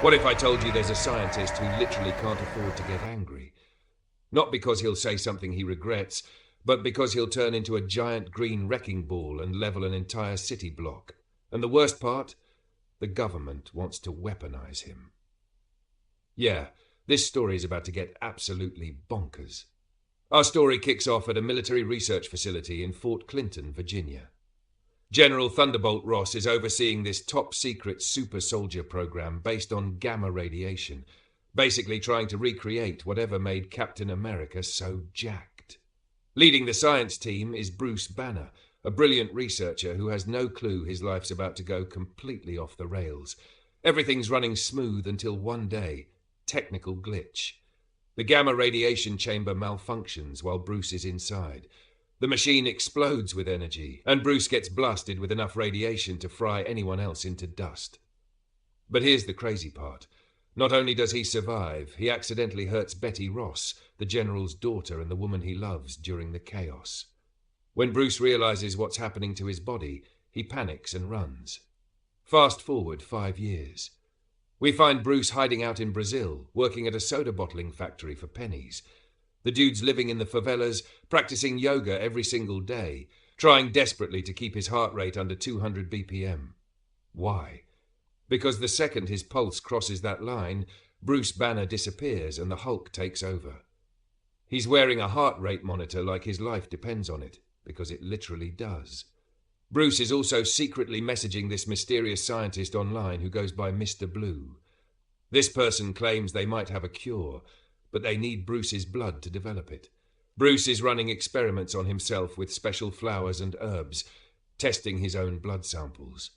What if I told you there's a scientist who literally can't afford to get angry? Not because he'll say something he regrets, but because he'll turn into a giant green wrecking ball and level an entire city block. And the worst part? The government wants to weaponize him. Yeah, this story is about to get absolutely bonkers. Our story kicks off at a military research facility in Fort Clinton, Virginia. General Thunderbolt Ross is overseeing this top-secret super soldier program based on gamma radiation, basically trying to recreate whatever made Captain America so jacked. Leading the science team is Bruce Banner, a brilliant researcher who has no clue his life's about to go completely off the rails. Everything's running smooth until one day, technical glitch. The gamma radiation chamber malfunctions while Bruce is inside. The machine explodes with energy, and Bruce gets blasted with enough radiation to fry anyone else into dust. But here's the crazy part. Not only does he survive, he accidentally hurts Betty Ross, the general's daughter and the woman he loves, during the chaos. When Bruce realizes what's happening to his body, he panics and runs. Fast forward 5 years. We find Bruce hiding out in Brazil, working at a soda bottling factory for pennies. The dude's living in the favelas, practicing yoga every single day, trying desperately to keep his heart rate under 200 BPM. Why? Because the second his pulse crosses that line, Bruce Banner disappears and the Hulk takes over. He's wearing a heart rate monitor like his life depends on it, because it literally does. Bruce is also secretly messaging this mysterious scientist online who goes by Mr. Blue. This person claims they might have a cure, but they need Bruce's blood to develop it. Bruce is running experiments on himself with special flowers and herbs, testing his own blood samples.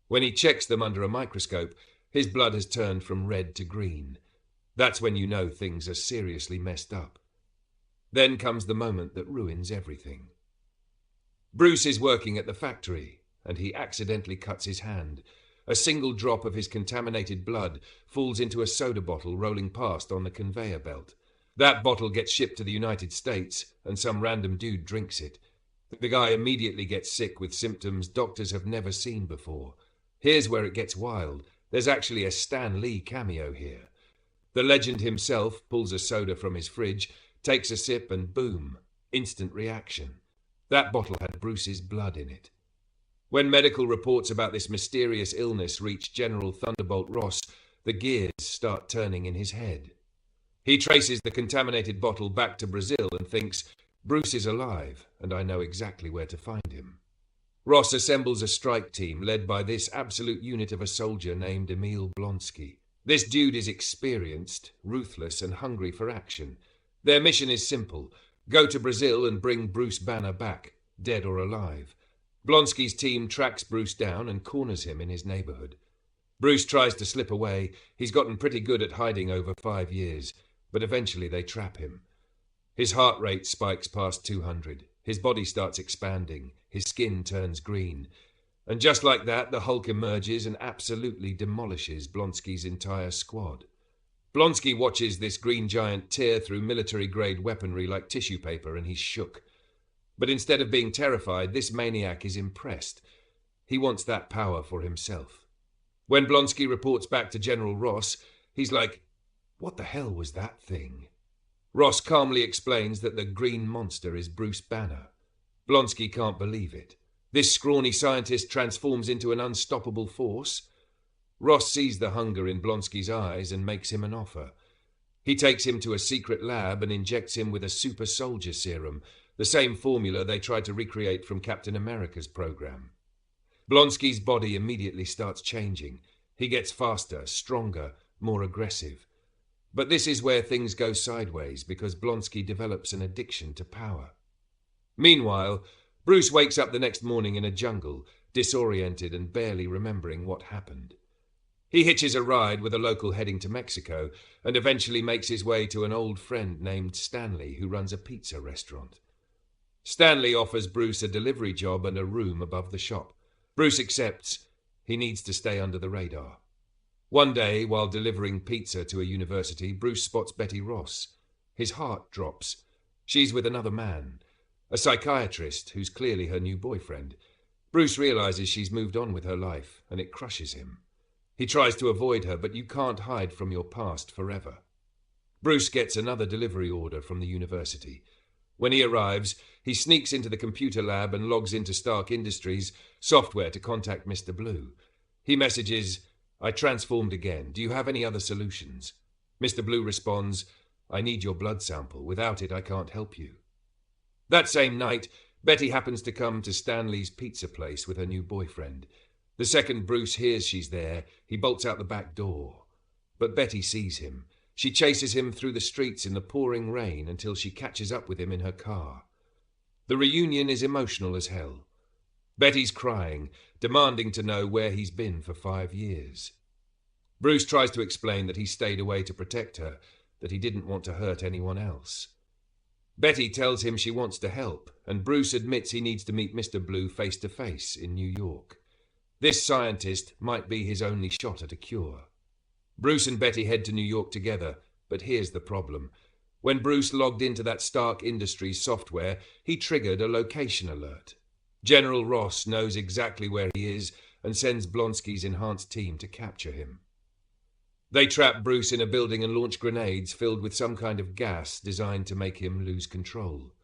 When he checks them under a microscope, his blood has turned from red to green. That's when you know things are seriously messed up. Then comes the moment that ruins everything. Bruce is working at the factory, and he accidentally cuts his hand. A single drop of his contaminated blood falls into a soda bottle rolling past on the conveyor belt. That bottle gets shipped to the United States, and some random dude drinks it. The guy immediately gets sick with symptoms doctors have never seen before. Here's where it gets wild. There's actually a Stan Lee cameo here. The legend himself pulls a soda from his fridge, takes a sip, and boom, instant reaction. That bottle had Bruce's blood in it. When medical reports about this mysterious illness reach General Thunderbolt Ross, the gears start turning in his head. He traces the contaminated bottle back to Brazil and thinks, Bruce is alive, and I know exactly where to find him. Ross assembles a strike team led by this absolute unit of a soldier named Emil Blonsky. This dude is experienced, ruthless, and hungry for action. Their mission is simple: go to Brazil and bring Bruce Banner back, dead or alive. Blonsky's team tracks Bruce down and corners him in his neighborhood. Bruce tries to slip away. He's gotten pretty good at hiding over 5 years, but eventually they trap him. His heart rate spikes past 200. His body starts expanding. His skin turns green. And just like that, the Hulk emerges and absolutely demolishes Blonsky's entire squad. Blonsky watches this green giant tear through military-grade weaponry like tissue paper, and he's shook. But instead of being terrified, this maniac is impressed. He wants that power for himself. When Blonsky reports back to General Ross, he's like, "What the hell was that thing?" Ross calmly explains that the green monster is Bruce Banner. Blonsky can't believe it. This scrawny scientist transforms into an unstoppable force. Ross sees the hunger in Blonsky's eyes and makes him an offer. He takes him to a secret lab and injects him with a super soldier serum, the same formula they tried to recreate from Captain America's program. Blonsky's body immediately starts changing. He gets faster, stronger, more aggressive. But this is where things go sideways because Blonsky develops an addiction to power. Meanwhile, Bruce wakes up the next morning in a jungle, disoriented and barely remembering what happened. He hitches a ride with a local heading to Mexico and eventually makes his way to an old friend named Stanley who runs a pizza restaurant. Stanley offers Bruce a delivery job and a room above the shop. Bruce accepts. He needs to stay under the radar. One day, while delivering pizza to a university, Bruce spots Betty Ross. His heart drops. She's with another man, a psychiatrist who's clearly her new boyfriend. Bruce realizes she's moved on with her life, and it crushes him. He tries to avoid her, but you can't hide from your past forever. Bruce gets another delivery order from the university. When he arrives, he sneaks into the computer lab and logs into Stark Industries' software to contact Mr. Blue. He messages, "I transformed again. Do you have any other solutions?" Mr. Blue responds, "I need your blood sample. Without it, I can't help you." That same night, Betty happens to come to Stanley's pizza place with her new boyfriend. The second Bruce hears she's there, he bolts out the back door. But Betty sees him. She chases him through the streets in the pouring rain until she catches up with him in her car. The reunion is emotional as hell. Betty's crying, demanding to know where he's been for 5 years. Bruce tries to explain that he stayed away to protect her, that he didn't want to hurt anyone else. Betty tells him she wants to help, and Bruce admits he needs to meet Mr. Blue face to face in New York. This scientist might be his only shot at a cure. Bruce and Betty head to New York together, but here's the problem. When Bruce logged into that Stark Industries software, he triggered a location alert. General Ross knows exactly where he is and sends Blonsky's enhanced team to capture him. They trap Bruce in a building and launch grenades filled with some kind of gas designed to make him lose control.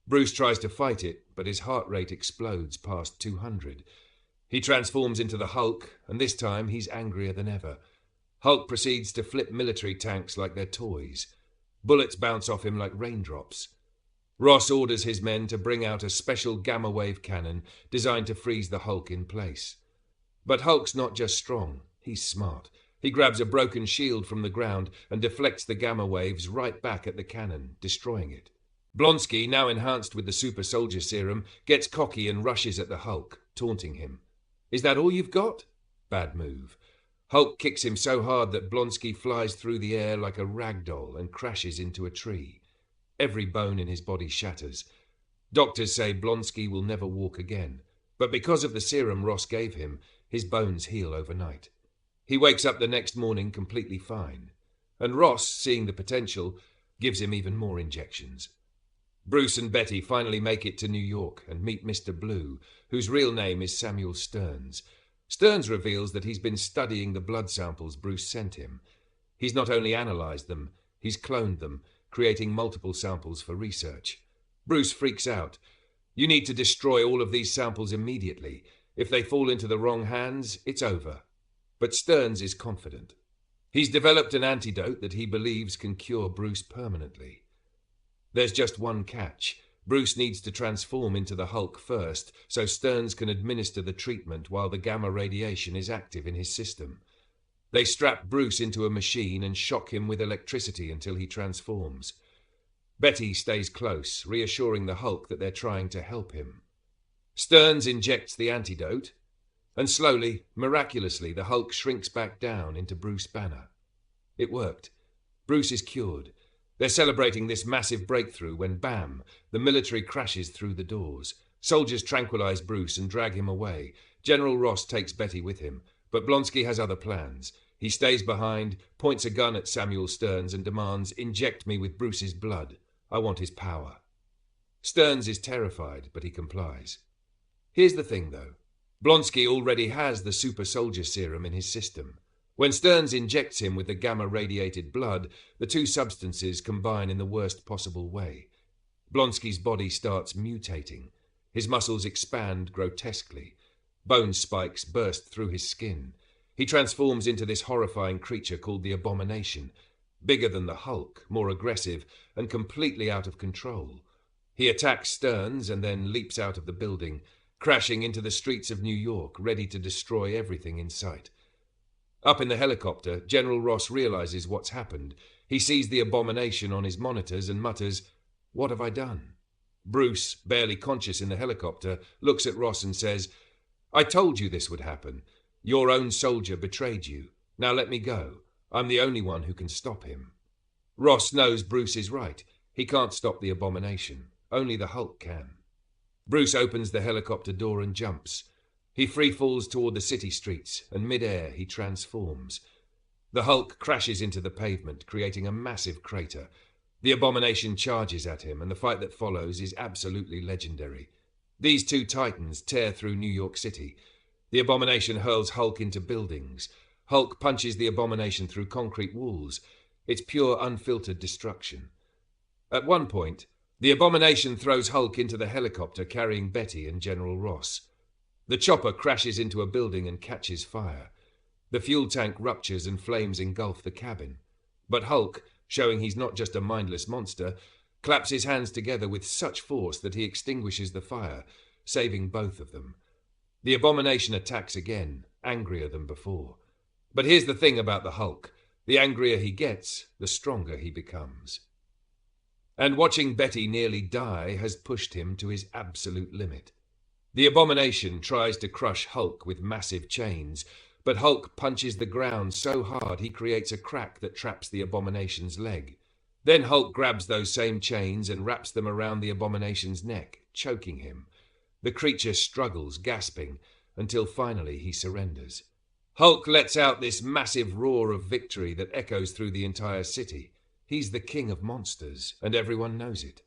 Bruce tries to fight it, but his heart rate explodes past 200. He transforms into the Hulk, and this time he's angrier than ever. Hulk proceeds to flip military tanks like they're toys. Bullets bounce off him like raindrops. Ross orders his men to bring out a special gamma-wave cannon designed to freeze the Hulk in place. But Hulk's not just strong, he's smart. He grabs a broken shield from the ground and deflects the gamma waves right back at the cannon, destroying it. Blonsky, now enhanced with the super soldier serum, gets cocky and rushes at the Hulk, taunting him. "Is that all you've got?" Bad move. Hulk kicks him so hard that Blonsky flies through the air like a rag doll and crashes into a tree. Every bone in his body shatters. Doctors say Blonsky will never walk again, but because of the serum Ross gave him, his bones heal overnight. He wakes up the next morning completely fine, and Ross, seeing the potential, gives him even more injections. Bruce and Betty finally make it to New York and meet Mr. Blue, whose real name is Samuel Stearns. Stearns reveals that he's been studying the blood samples Bruce sent him. He's not only analyzed them, he's cloned them, creating multiple samples for research. Bruce freaks out. "You need to destroy all of these samples immediately. If they fall into the wrong hands, it's over." But Stearns is confident. He's developed an antidote that he believes can cure Bruce permanently. There's just one catch. Bruce needs to transform into the Hulk first, so Stearns can administer the treatment while the gamma radiation is active in his system. They strap Bruce into a machine and shock him with electricity until he transforms. Betty stays close, reassuring the Hulk that they're trying to help him. Stearns injects the antidote, and slowly, miraculously, the Hulk shrinks back down into Bruce Banner. It worked. Bruce is cured. They're celebrating this massive breakthrough when, bam, the military crashes through the doors. Soldiers tranquilize Bruce and drag him away. General Ross takes Betty with him, but Blonsky has other plans. He stays behind, points a gun at Samuel Stearns and demands, "Inject me with Bruce's blood. I want his power." Stearns is terrified, but he complies. Here's the thing, though. Blonsky already has the super soldier serum in his system. When Stearns injects him with the gamma-radiated blood, the two substances combine in the worst possible way. Blonsky's body starts mutating. His muscles expand grotesquely. Bone spikes burst through his skin. He transforms into this horrifying creature called the Abomination, bigger than the Hulk, more aggressive, and completely out of control. He attacks Stearns and then leaps out of the building, crashing into the streets of New York, ready to destroy everything in sight. Up in the helicopter, General Ross realizes what's happened. He sees the Abomination on his monitors and mutters, "What have I done?" Bruce, barely conscious in the helicopter, looks at Ross and says, "I told you this would happen. Your own soldier betrayed you. Now let me go. I'm the only one who can stop him." Ross knows Bruce is right. He can't stop the Abomination. Only the Hulk can. Bruce opens the helicopter door and jumps. He free falls toward the city streets, and mid-air he transforms. The Hulk crashes into the pavement, creating a massive crater. The Abomination charges at him, and the fight that follows is absolutely legendary. These two titans tear through New York City. The Abomination hurls Hulk into buildings. Hulk punches the Abomination through concrete walls. It's pure, unfiltered destruction. At one point, the Abomination throws Hulk into the helicopter carrying Betty and General Ross. The chopper crashes into a building and catches fire. The fuel tank ruptures and flames engulf the cabin. But Hulk, showing he's not just a mindless monster, claps his hands together with such force that he extinguishes the fire, saving both of them. The Abomination attacks again, angrier than before. But here's the thing about the Hulk. The angrier he gets, the stronger he becomes. And watching Betty nearly die has pushed him to his absolute limit. The Abomination tries to crush Hulk with massive chains, but Hulk punches the ground so hard he creates a crack that traps the Abomination's leg. Then Hulk grabs those same chains and wraps them around the Abomination's neck, choking him. The creature struggles, gasping, until finally he surrenders. Hulk lets out this massive roar of victory that echoes through the entire city. He's the king of monsters, and everyone knows it.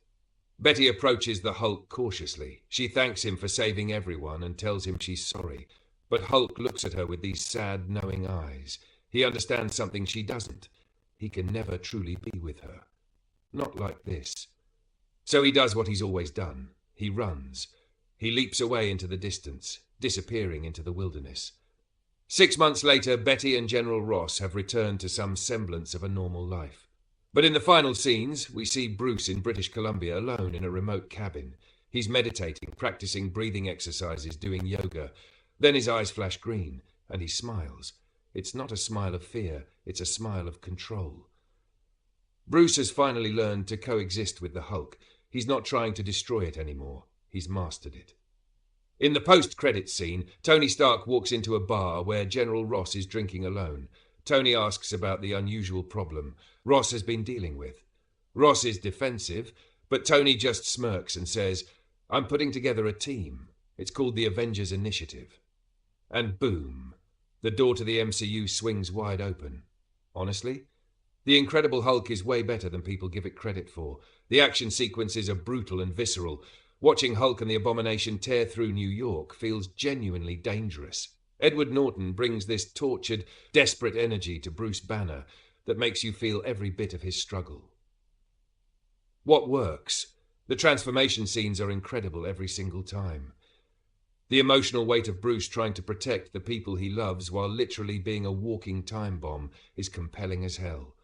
Betty approaches the Hulk cautiously. She thanks him for saving everyone and tells him she's sorry. But Hulk looks at her with these sad, knowing eyes. He understands something she doesn't. He can never truly be with her. Not like this. So he does what he's always done. He runs. He leaps away into the distance, disappearing into the wilderness. 6 months later, Betty and General Ross have returned to some semblance of a normal life. But in the final scenes, we see Bruce in British Columbia alone in a remote cabin. He's meditating, practicing breathing exercises, doing yoga. Then his eyes flash green, and he smiles. It's not a smile of fear, it's a smile of control. Bruce has finally learned to coexist with the Hulk. He's not trying to destroy it anymore. He's mastered it. In the post-credits scene, Tony Stark walks into a bar where General Ross is drinking alone. Tony asks about the unusual problem Ross has been dealing with. Ross is defensive, but Tony just smirks and says, "I'm putting together a team. It's called the Avengers Initiative." And boom, the door to the MCU swings wide open. Honestly, The Incredible Hulk is way better than people give it credit for. The action sequences are brutal and visceral. Watching Hulk and the Abomination tear through New York feels genuinely dangerous. Edward Norton brings this tortured, desperate energy to Bruce Banner that makes you feel every bit of his struggle. What works? The transformation scenes are incredible every single time. The emotional weight of Bruce trying to protect the people he loves while literally being a walking time bomb is compelling as hell.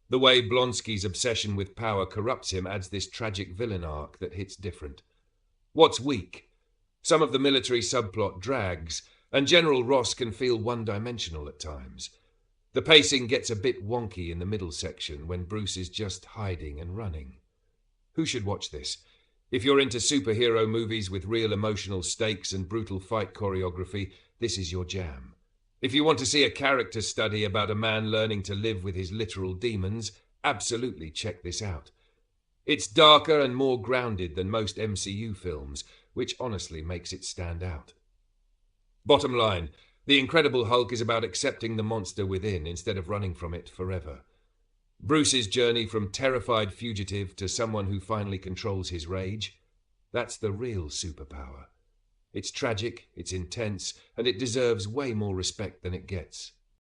The way Blonsky's obsession with power corrupts him adds this tragic villain arc that hits different. What's weak? Some of the military subplot drags, and General Ross can feel one-dimensional at times. The pacing gets a bit wonky in the middle section when Bruce is just hiding and running. Who should watch this? If you're into superhero movies with real emotional stakes and brutal fight choreography, this is your jam. If you want to see a character study about a man learning to live with his literal demons, absolutely check this out. It's darker and more grounded than most MCU films, which honestly makes it stand out. Bottom line, The Incredible Hulk is about accepting the monster within instead of running from it forever. Bruce's journey from terrified fugitive to someone who finally controls his rage, that's the real superpower. It's tragic, it's intense, and it deserves way more respect than it gets.